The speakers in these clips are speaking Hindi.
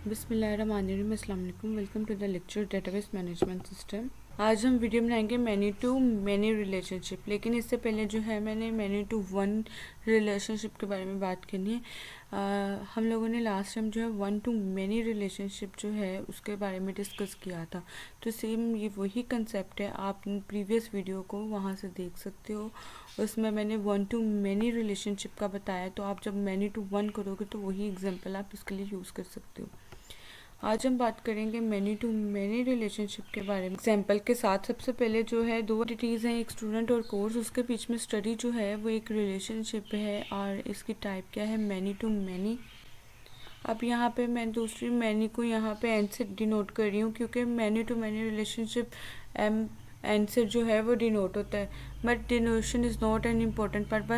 बिस्मिल्लाहिर्रहमानिर्रहीम, अस्सलाम वालेकुम। Welcome to the lecture database management system. आज हम वीडियो बनाएंगे मैनी टू मैनी रिलेशनशिप। लेकिन इससे पहले जो है मैंने मैनी टू वन रिलेशनशिप के बारे में बात करनी है। हम लोगों ने लास्ट टाइम जो है वन टू मैनी रिलेशनशिप जो है उसके बारे में डिस्कस किया था। तो सेम ये वही कंसेप्ट है, आप प्रीवियस वीडियो को वहाँ से देख सकते हो। उसमें मैंने वन टू मैनी रिलेशनशिप का बताया, तो आप जब मैनी टू वन करोगे तो वही एग्जाम्पल आप इसके लिए यूज़ कर सकते हो। आज हम बात करेंगे मैनी टू मैनी रिलेशनशिप के बारे में एग्जाम्पल के साथ। सबसे पहले जो है दो एंटिटीज़ हैं, एक स्टूडेंट और कोर्स, उसके बीच में स्टडी जो है वो एक रिलेशनशिप है और इसकी टाइप क्या है, मैनी टू मैनी। अब यहाँ पे मैं दूसरी मैनी को यहाँ पे एन से डिनोट कर रही हूँ, क्योंकि many to many relationship N से जो है वो डिनोट होता है, but denotation is not an important part. पर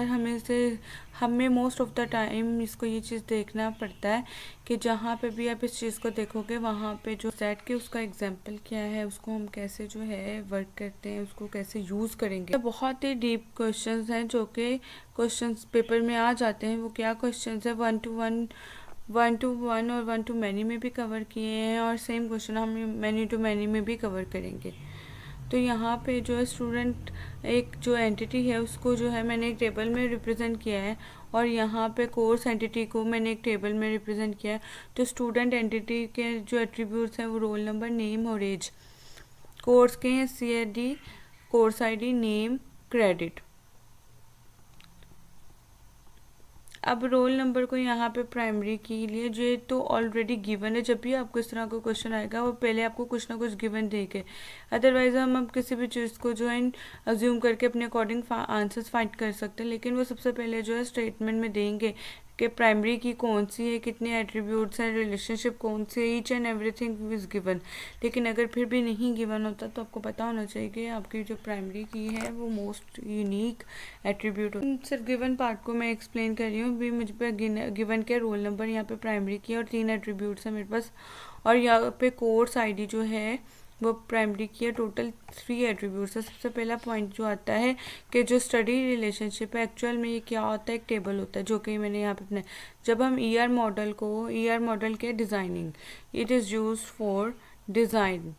हमें मोस्ट ऑफ द टाइम इसको ये चीज़ देखना पड़ता है कि जहाँ पे भी आप इस चीज़ को देखोगे वहाँ पे जो सेट के उसका एग्जाम्पल क्या है, उसको हम कैसे जो है वर्क करते हैं, उसको कैसे यूज़ करेंगे। बहुत ही डीप क्वेश्चंस हैं जो कि क्वेश्चंस पेपर में आ जाते हैं। वो क्या क्वेश्चंस है, वन टू वन और वन टू मैनी में भी कवर किए हैं, और सेम क्वेश्चन हम मैनी टू मैनी में भी कवर करेंगे। तो यहाँ पे जो है स्टूडेंट एक जो एंटिटी है उसको जो है मैंने एक टेबल में रिप्रेजेंट किया है, और यहाँ पे कोर्स एंटिटी को मैंने एक टेबल में रिप्रेजेंट किया है। तो स्टूडेंट एंटिटी के जो एट्रीब्यूट्स हैं वो रोल नंबर, नेम और एज। कोर्स के हैं CID, course ID, name, credit. अब रोल नंबर को यहाँ पे प्राइमरी के लिए जो तो ऑलरेडी गिवन है। जब भी आपको इस तरह का क्वेश्चन आएगा वो पहले आपको कुछ ना कुछ गिवन देके, अदरवाइज हम अब किसी भी चीज़ को जो है अज्यूम करके अपने अकॉर्डिंग आंसर्स फाइंड कर सकते हैं। लेकिन वो सबसे पहले जो है स्टेटमेंट में देंगे कि प्राइमरी की कौन सी है, कितने एट्रीब्यूट्स हैं, रिलेशनशिप कौन सी है, each and everything is given. लेकिन अगर फिर भी नहीं गिवन होता तो आपको पता होना चाहिए कि आपकी जो प्राइमरी की है वो मोस्ट यूनिक एट्रीब्यूट हो। सिर्फ गिवन पार्ट को मैं एक्सप्लेन कर रही हूँ। भी मुझ पर गिवन के रोल नंबर यहाँ पे प्राइमरी की और 3 एट्रीब्यूट्स हैं मेरे पास, और यहाँ पे कोर्स ID जो है वो प्राइमरी की है। टोटल 3 एट्रीब्यूट्स है। सबसे पहला पॉइंट जो आता है कि जो स्टडी रिलेशनशिप है एक्चुअल में ये क्या होता है, एक टेबल होता है, जो कि मैंने यहाँ पे अपने जब हम ER मॉडल के designing, it is use for design.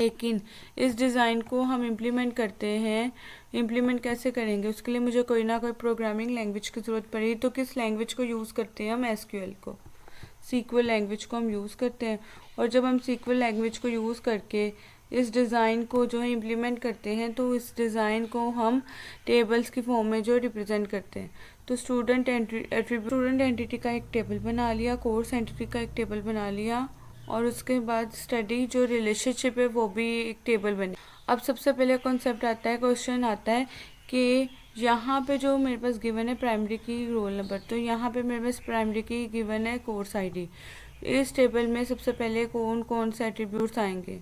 लेकिन इस डिज़ाइन को हम इम्प्लीमेंट करते हैं, इम्प्लीमेंट कैसे करेंगे, उसके लिए मुझे कोई ना कोई प्रोग्रामिंग लैंग्वेज की ज़रूरत पड़ी। तो किस लैंग्वेज को यूज़ करते हैं हम, SQL को, SQL लैंग्वेज को हम यूज़ करते हैं। और जब हम SQL लैंग्वेज को यूज़ करके इस डिज़ाइन को जो है इम्प्लीमेंट करते हैं, तो इस डिज़ाइन को हम टेबल्स की फॉर्म में जो रिप्रेजेंट करते हैं। तो स्टूडेंट एंटिटी का एक टेबल बना लिया, कोर्स एंटिटी का एक टेबल बना लिया, और उसके बाद स्टडी जो रिलेशनशिप है वो भी एक टेबल बने। अब सबसे पहले कॉन्सेप्ट आता है, क्वेश्चन आता है कि यहाँ पे जो मेरे पास गिवन है प्राइमरी की रोल नंबर, तो यहाँ पे मेरे पास प्राइमरी की गिवन है कोर्स ID। इस टेबल में सबसे पहले कौन कौन से एट्रीब्यूट्स आएंगे,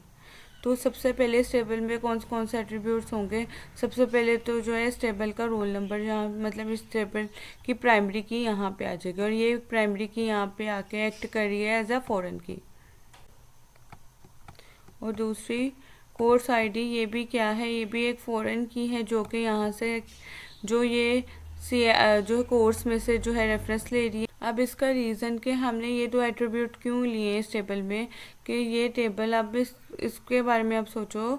तो सबसे पहले इस टेबल में कौन से एट्रीब्यूट्स होंगे। सबसे पहले तो जो है इस टेबल का रोल नंबर, यहाँ मतलब इस टेबल की प्राइमरी की यहाँ पे आ जाएगी, और ये प्राइमरी की यहाँ पे आके एक्ट कर रही है एज अ फॉरेन की। और दूसरी कोर्स ID, ये भी क्या है, ये भी एक फॉरेन की है, जो कि यहाँ से जो ये जो कोर्स में से जो है रेफरेंस ले रही है। अब इसका रीज़न कि हमने ये 2 एट्रीब्यूट क्यों लिए इस टेबल में, कि ये टेबल, अब इसके बारे में आप सोचो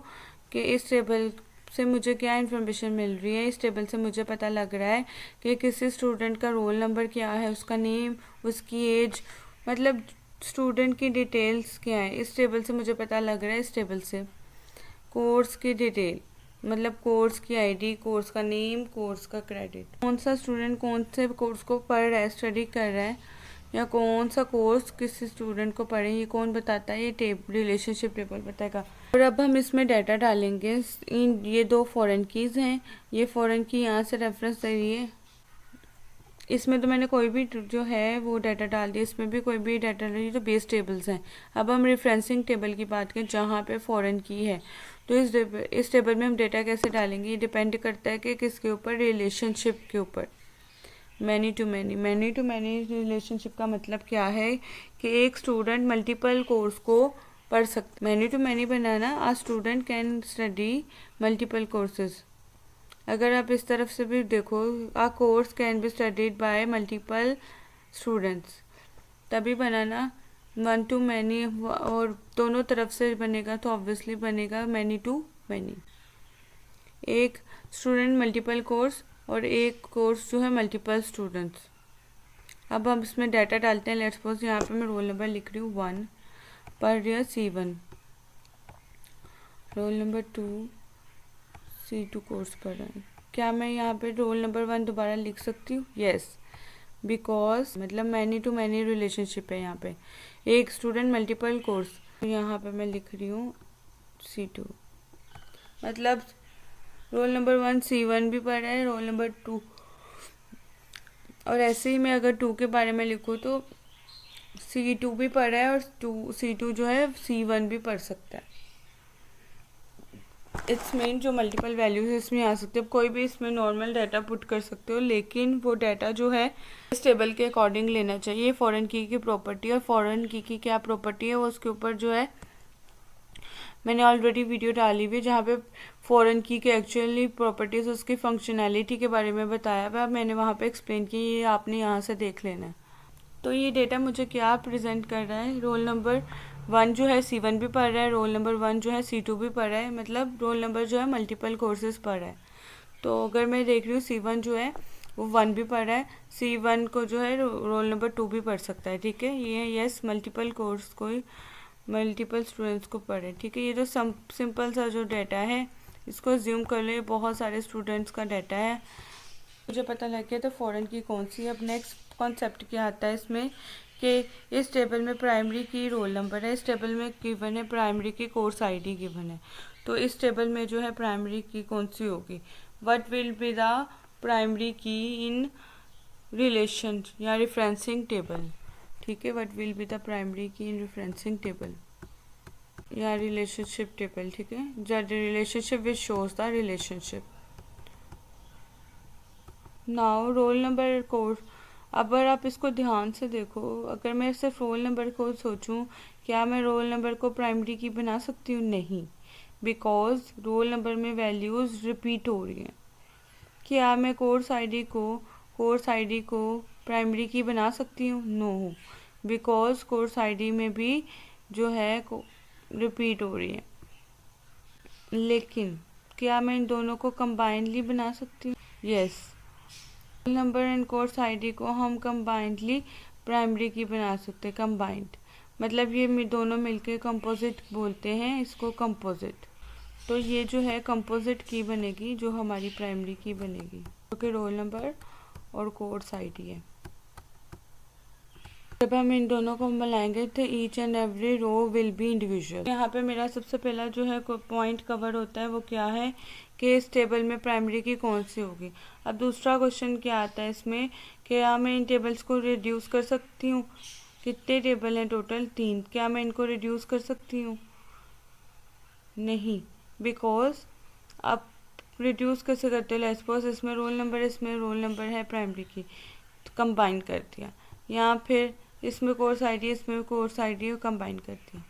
कि इस टेबल से मुझे क्या इन्फॉर्मेशन मिल रही है। इस टेबल से मुझे पता लग रहा है कि किसी स्टूडेंट का रोल नंबर क्या है, उसका नेम, उसकी एज, मतलब स्टूडेंट की डिटेल्स क्या है, इस टेबल से मुझे पता लग रहा है। इस टेबल से कोर्स की डिटेल, मतलब कोर्स की ID, कोर्स का नेम, कोर्स का क्रेडिट, कौन सा स्टूडेंट कौन से कोर्स को पढ़ रहा है, स्टडी कर रहा है, या कौन सा कोर्स किसी स्टूडेंट को पढ़े, ये कौन बताता है, ये रिलेशनशिप टेबल बताएगा। और अब हम इसमें डाटा डालेंगे। ये 2 फॉरेन कीज़ हैं, ये फॉरेन की यहाँ से रेफरेंस दे रही है। इसमें तो मैंने कोई भी जो है वो डाटा डाल दिया, इसमें भी कोई भी डाटा डाली, तो बेस टेबल्स हैं। अब हम रेफरेंसिंग टेबल की बात करें जहाँ पे फॉरेन की है, तो इस टेबल में हम डेटा कैसे डालेंगे, ये डिपेंड करता है कि किसके ऊपर, रिलेशनशिप के ऊपर। मैनी टू मैनी रिलेशनशिप का मतलब क्या है कि एक स्टूडेंट मल्टीपल कोर्स को पढ़ सकता। मैनी टू मैनी बनाना, a student can study multiple courses. अगर आप इस तरफ से भी देखो, a course can be studied by multiple students, तभी बनाना वन टू मैनी, और दोनों तरफ से बनेगा तो ऑब्वियसली बनेगा मैनी टू मैनी। एक स्टूडेंट मल्टीपल कोर्स और एक कोर्स जो है मल्टीपल स्टूडेंट्स। अब हम इसमें डाटा डालते हैं। लेट्स सपोज यहाँ पे मैं रोल नंबर लिख रही हूँ 1, पढ़ रही है C1, roll number 2 C2 course पढ़ रहा है। क्या मैं यहाँ पे रोल नंबर 1 दोबारा लिख सकती हूँ? यस, बिकॉज मतलब मैनी टू मैनी रिलेशनशिप है। यहाँ पे एक स्टूडेंट मल्टीपल कोर्स, यहाँ पे मैं लिख रही हूँ C2, मतलब रोल नंबर 1 C1 भी पढ़ रहा है, रोल नंबर 2, और ऐसे ही मैं अगर 2 के बारे में लिखूँ तो C2 भी पढ़ रहा है और C2 जो है C1 भी पढ़ सकता है। इट्स मीन जो मल्टीपल वैल्यूज इसमें आ सकते हैं। कोई भी इसमें नॉर्मल डाटा पुट कर सकते हो, लेकिन वो डाटा जो है इस टेबल के अकॉर्डिंग लेना चाहिए। फॉरेन की प्रॉपर्टी, और फॉरेन की क्या प्रॉपर्टी है वो उसके ऊपर जो है मैंने ऑलरेडी वीडियो डाली हुई है, जहाँ पे फॉरेन की के एक्चुअली प्रॉपर्टीज, उसकी फंक्शनैलिटी के बारे में बताया हुआ है। मैंने वहाँ पे एक्सप्लेन की, ये आपने यहाँ से देख लेना है। तो ये डेटा मुझे क्या प्रेजेंट कर रहा है? रोल नंबर 1 जो है C1 भी पढ़ रहा है, रोल नंबर 1 जो है C2 भी पढ़ रहा है, मतलब रोल नंबर जो है मल्टीपल कोर्सेज पढ़ रहा है। तो अगर मैं देख रही हूँ C1 जो है वो 1 भी पढ़ रहा है, C1 को जो है रोल नंबर 2 भी पढ़ सकता है। ठीक है, ये यस मल्टीपल कोर्स को मल्टीपल स्टूडेंट्स को पढ़े। ठीक है, ये जो सिंपल सा जो डाटा है इसको ज्यूम कर ले, बहुत सारे स्टूडेंट्स का डाटा है, मुझे पता लग गया। तो फॉरेन की कौन सी है? अब नेक्स्ट कॉन्सेप्ट क्या आता है इसमें कि इस टेबल में प्राइमरी की रोल नंबर है, इस टेबल में गिवन है प्राइमरी की कोर्स आईडी गिवन है, तो इस टेबल में जो है प्राइमरी की कौन सी होगी? What will be the primary की इन रिलेशन या रेफरेंसिंग टेबल? ठीक है, what will be the primary की इन रेफरेंसिंग टेबल या रिलेशनशिप टेबल? ठीक है, the relationship which shows the relationship. Now roll number course, अगर आप इसको ध्यान से देखो, अगर मैं सिर्फ रोल नंबर को सोचूं, क्या मैं रोल नंबर को प्राइमरी की बना सकती हूँ? नहीं, बिकॉज रोल नंबर में वैल्यूज रिपीट हो रही हैं। क्या मैं कोर्स आईडी को प्राइमरी की बना सकती हूँ? नो, बिकॉज कोर्स आईडी में भी जो है रिपीट हो रही है। लेकिन क्या मैं इन दोनों को कंबाइंडली बना सकती हूँ? Yes, roll number and course ID को हम कंबाइंडली प्राइमरी की बना सकते हैं। कंबाइंड मतलब ये दोनों मिलके कंपोजिट बोलते हैं इसको, कंपोजिट। तो ये जो है कंपोजिट की बनेगी, जो हमारी प्राइमरी की बनेगी, जो कि रोल नंबर और कोर्स आईडी है। जब हम इन दोनों को मिलाएंगे तो each and every row will be individual. यहाँ पे मेरा सबसे पहला जो है पॉइंट कवर होता है वो क्या है कि इस टेबल में प्राइमरी की कौन सी होगी। अब दूसरा क्वेश्चन क्या आता है इसमें, क्या मैं इन टेबल्स को रिड्यूस कर सकती हूँ? कितने टेबल हैं टोटल? 3। क्या मैं इनको रिड्यूस कर सकती हूँ? नहीं, बिकॉज आप रिड्यूस कैसे करते हो? लेट्स सपोज इसमें रोल नंबर है प्राइमरी की, तो कंबाइन कर दिया, यहाँ फिर इसमें कोर्स आईडी, इसमें कोर्स आईडी को कंबाइन कर दिया,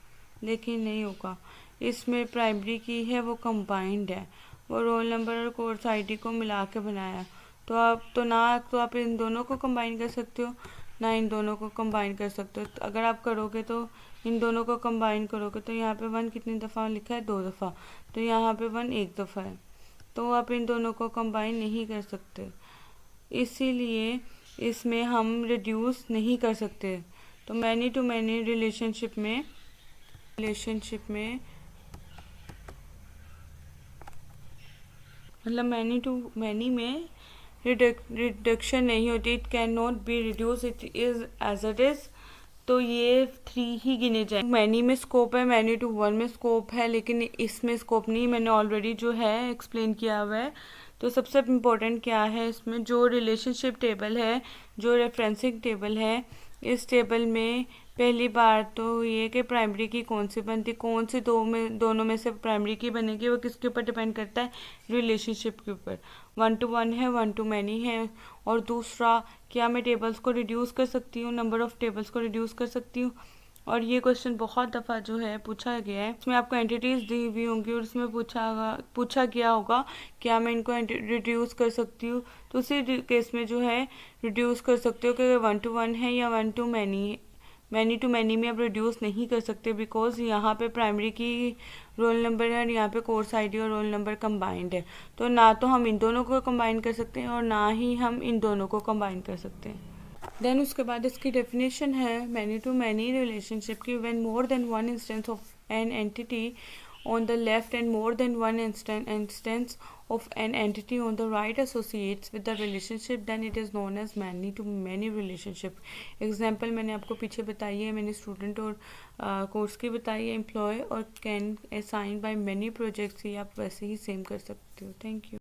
लेकिन नहीं होगा। इसमें प्राइमरी की है वो कंबाइंड है, वो रोल नंबर और कोर्स आईडी को मिला के बनाया, तो आप इन दोनों को कंबाइन कर सकते हो, ना इन दोनों को कंबाइन कर सकते हो। तो अगर आप करोगे तो इन दोनों को कंबाइन करोगे तो यहाँ पे 1 कितनी दफ़ा लिखा है? 2 दफ़ा, तो यहाँ पे 1 1 दफ़ा है, तो आप इन दोनों को कंबाइन नहीं कर सकते, इसीलिए इसमें हम रिड्यूस नहीं कर सकते। तो मैनी टू मैनी रिलेशनशिप में मतलब मैनी टू मैनी में रिडक्शन नहीं होती, it can not be reduce, it is as it is. तो ये 3 ही गिने जाए। मैनी में स्कोप है, मैनी टू 1 में स्कोप है, लेकिन इसमें स्कोप नहीं, मैंने ऑलरेडी जो है एक्सप्लेन किया हुआ है। तो सबसे इम्पोर्टेंट क्या है इसमें, जो रिलेशनशिप टेबल है, जो रेफरेंसिंग टेबल है, इस टेबल में पहली बार तो ये कि प्राइमरी की कौन सी बनती, कौन सी दोनों में से प्राइमरी की बनेगी, वो किसके ऊपर डिपेंड करता है? रिलेशनशिप के ऊपर। 1 to 1 है, 1 to many है। और दूसरा, क्या मैं टेबल्स को रिड्यूस कर सकती हूँ? नंबर ऑफ टेबल्स को रिड्यूस कर सकती हूँ। और ये क्वेश्चन बहुत दफ़ा जो है पूछा गया है, इसमें आपको एंटिटीज़ दी हुई होंगी और इसमें पूछा गया होगा क्या मैं इनको रिड्यूस कर सकती हूँ, तो उसी केस में जो है रिड्यूस कर सकते हो कि 1 to 1 है या 1 to many many to many में आप रिड्यूस नहीं कर सकते, बिकॉज यहाँ पे प्राइमरी की रोल नंबर है और यहाँ पे कोर्स आईडी और रोल नंबर कंबाइंड है, तो ना तो हम इन दोनों को कंबाइन कर सकते हैं और ना ही हम इन दोनों को कंबाइन कर सकते हैं। देन उसके बाद इसकी डेफिनेशन है मैनी टू मैनी रिलेशनशिप की, when more than one instance of an entity on the left and more than one instance of an entity on the right associates with the relationship, then it is known as many to many relationship. Example मैंने आपको पीछे बताई है, मैंने स्टूडेंट और कोर्स की बताई है, एम्प्लॉय और can assign by many projects, ये आप वैसे ही सेम कर सकते हो। Thank you.